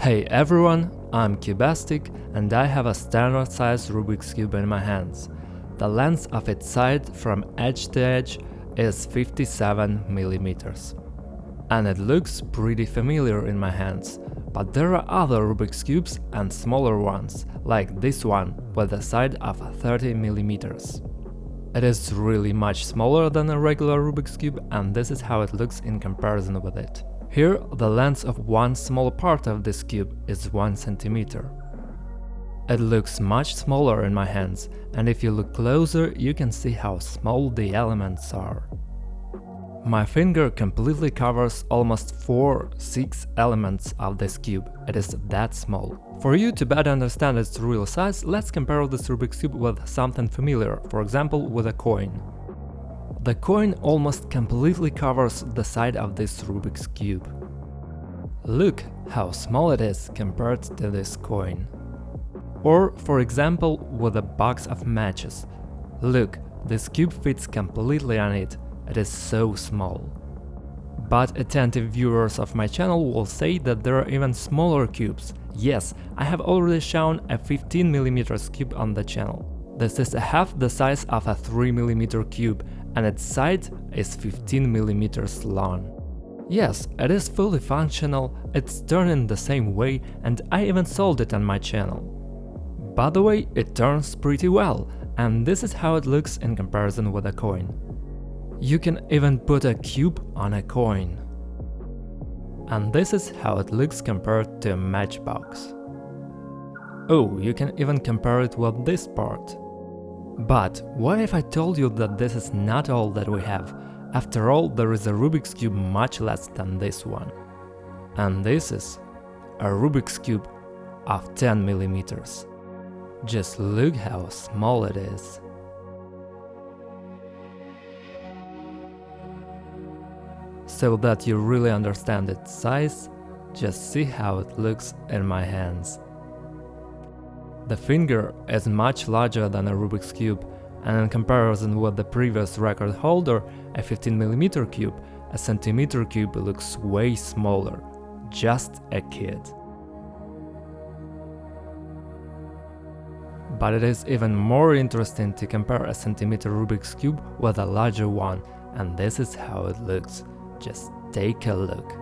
Hey everyone, I'm Cubastic and I have a standard size Rubik's Cube in my hands. The length of its side from edge to edge is 57 millimeters. And it looks pretty familiar in my hands, but there are other Rubik's Cubes and smaller ones, like this one with a side of 30 millimeters. It is really much smaller than a regular Rubik's Cube, and this is how it looks in comparison with it. Here, the length of one small part of this cube is 1 centimeter. It looks much smaller in my hands, and if you look closer, you can see how small the elements are. My finger completely covers almost 4-6 elements of this cube. It is that small. For you to better understand its real size, let's compare this Rubik's Cube with something familiar, for example with a coin. The coin almost completely covers the side of this Rubik's Cube. Look how small it is compared to this coin. Or, for example, with a box of matches. Look, this cube fits completely on it. It is so small. But attentive viewers of my channel will say that there are even smaller cubes. Yes, I have already shown a 15mm cube on the channel. This is half the size of a 3mm cube, and its side is 15mm long. Yes, it is fully functional, it's turning the same way, and I even sold it on my channel. By the way, it turns pretty well, and this is how it looks in comparison with a coin. You can even put a cube on a coin. And this is how it looks compared to a matchbox. Oh, you can even compare it with this part. But what if I told you that this is not all that we have? After all, there is a Rubik's Cube much less than this one. And this is a Rubik's Cube of 10 millimeters. Just look how small it is. So that you really understand its size, just see how it looks in my hands. The finger is much larger than a Rubik's Cube, and in comparison with the previous record holder, a 15mm cube, a centimeter cube looks way smaller, just a kid. But it is even more interesting to compare a centimeter Rubik's Cube with a larger one, and this is how it looks. Just take a look.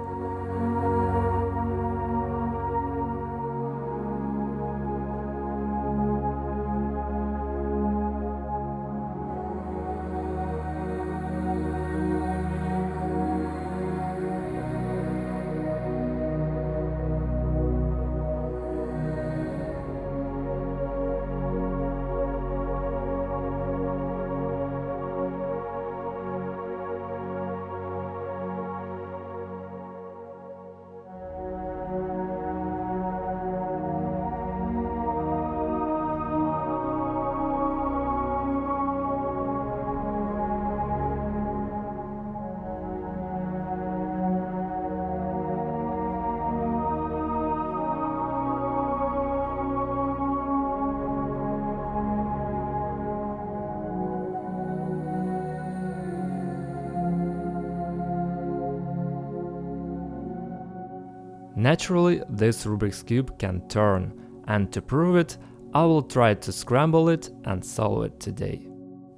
Naturally, this Rubik's Cube can turn, and to prove it, I will try to scramble it and solve it today.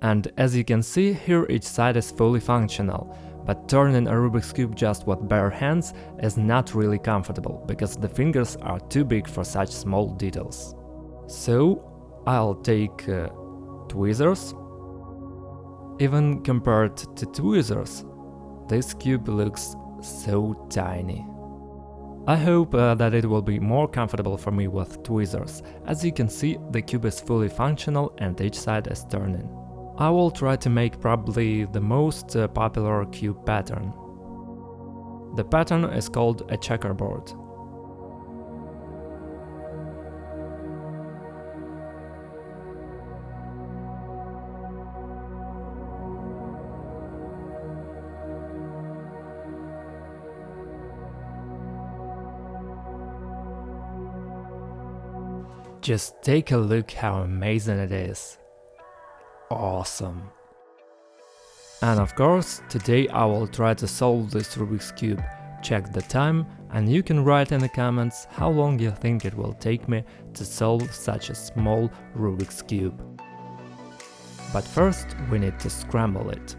And as you can see, here each side is fully functional, but turning a Rubik's Cube just with bare hands is not really comfortable, because the fingers are too big for such small details. So I'll take tweezers. Even compared to tweezers, this cube looks so tiny. I hope that it will be more comfortable for me with tweezers. As you can see, the cube is fully functional and each side is turning. I will try to make probably the most popular cube pattern. The pattern is called a checkerboard. Just take a look how amazing it is. Awesome. And of course, today I will try to solve this Rubik's Cube, check the time And you can write in the comments how long you think it will take me to solve such a small Rubik's Cube. But first we need to scramble it.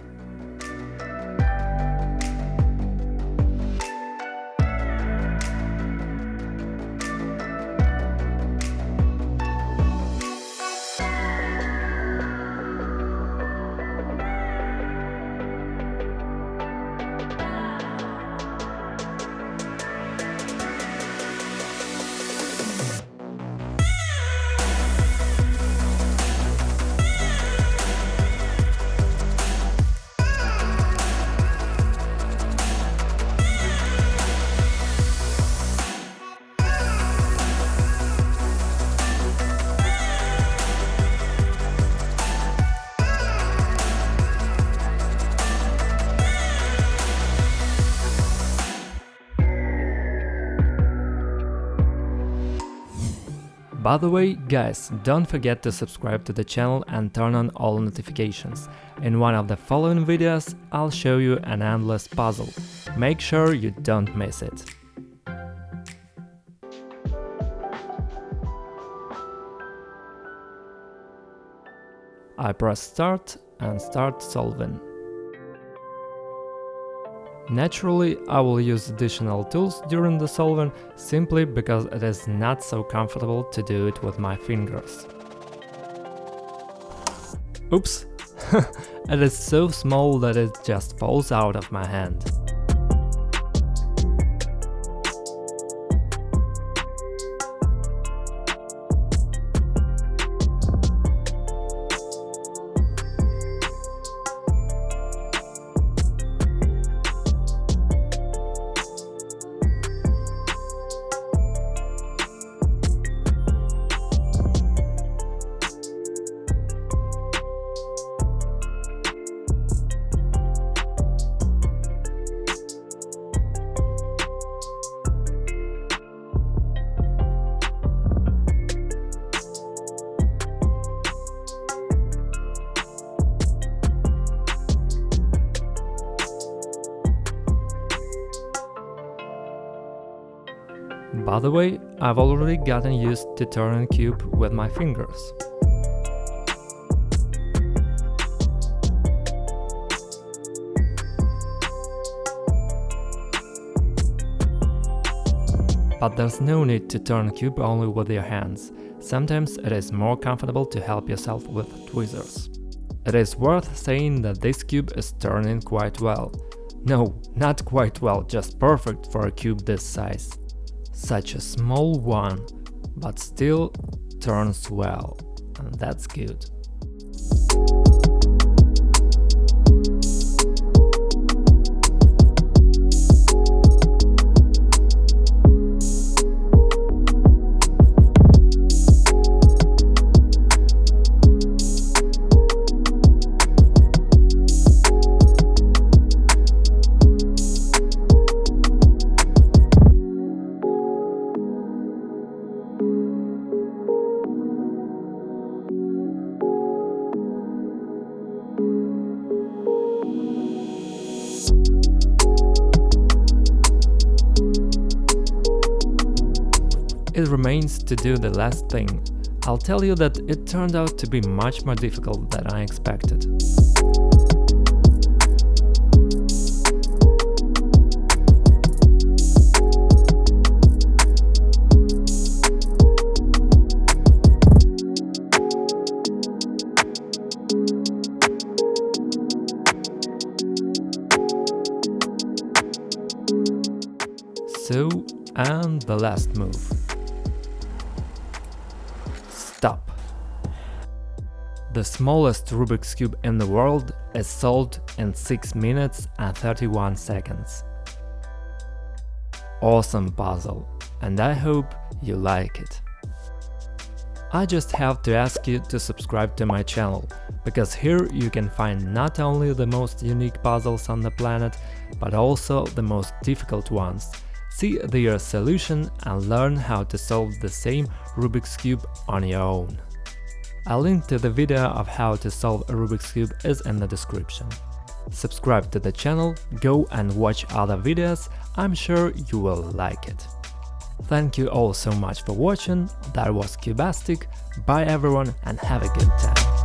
By the way, guys, don't forget to subscribe to the channel and turn on all notifications. In one of the following videos, I'll show you an endless puzzle. Make sure you don't miss it. I press start and start solving. Naturally, I will use additional tools during the solving simply because it is not so comfortable to do it with my fingers. Oops! It is so small that it just falls out of my hand. By the way, I've already gotten used to turning cube with my fingers. But there's no need to turn cube only with your hands. Sometimes it is more comfortable to help yourself with tweezers. It is worth saying that this cube is turning quite well. No, not quite well, just perfect for a cube this size. Such a small one, but still turns well, and that's good. It remains to do the last thing. I'll tell you that it turned out to be much more difficult than I expected. So, and the last move. Stop. The smallest Rubik's Cube in the world is solved in 6 minutes and 31 seconds. Awesome puzzle, and I hope you like it. I just have to ask you to subscribe to my channel, because here you can find not only the most unique puzzles on the planet, but also the most difficult ones. See their solution and learn how to solve the same Rubik's Cube on your own. A link to the video of how to solve a Rubik's Cube is in the description. subscribe to the channel, go and watch other videos, I'm sure you will like it. Thank you all so much for watching, that was Cubastic, bye everyone and have a good time.